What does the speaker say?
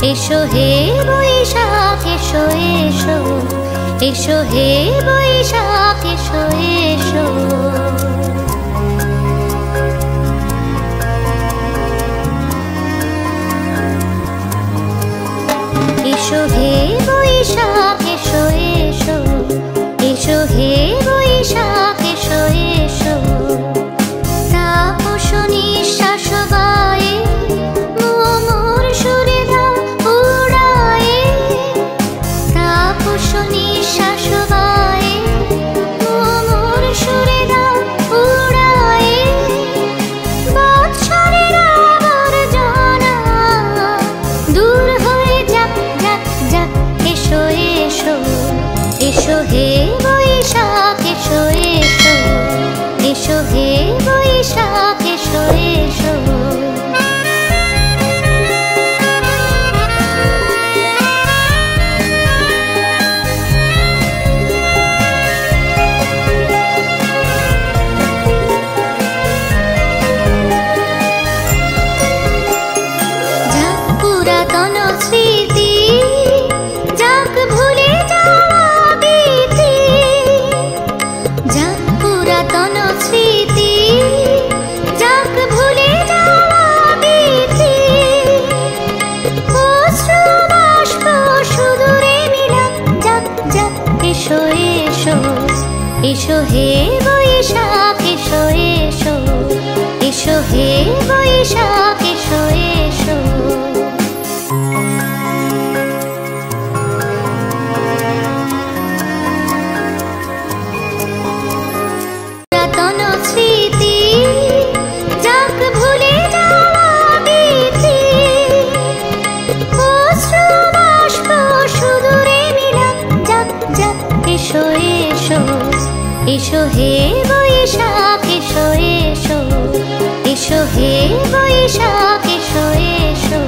এসো হে বৈশাখ এসো এসো, এসো হে বৈশাখ এসো এসো। এসো হে বৈশাখ এসো এসো, এসো হে বৈশাখ এসো এসো। তাপস নিঃশ্বাস গায়ে মোর সুরে দাও উড়ায়ে, তাপস নিঃশ্বাস গায়ে মোর সুরে দাও উড়ায়ে। বৎসরের আবর্জনা দূর হয়ে যাক যাক যাক। এসো এসো, এসো হে বৈশাখ এসো এসো, এসো হে বৈশাখ এসো এসো। যাক পুরাতন স্মৃতি, যাক ভুলে যাওয়া গীতি, যাক পুরাতন স্মৃতি, যাক ভুলে যাওয়া গীতি। অশ্রু বাষ্প সুদূরে মিলাক যাক যাক। এসো এসো, এসো হে বৈশাখ এসো এসো, এসো হে বৈশাখ এসো এসো। পুরাতন স্মৃতি, যাক ভুলে যাওয়া গীতি। অশ্রু বাষ্প সুদূরে মিলাক যাক যাক। এসো এসো, এসো হে বৈশাখ এসো এসো, এসো হে বৈশাখ এসো এসো।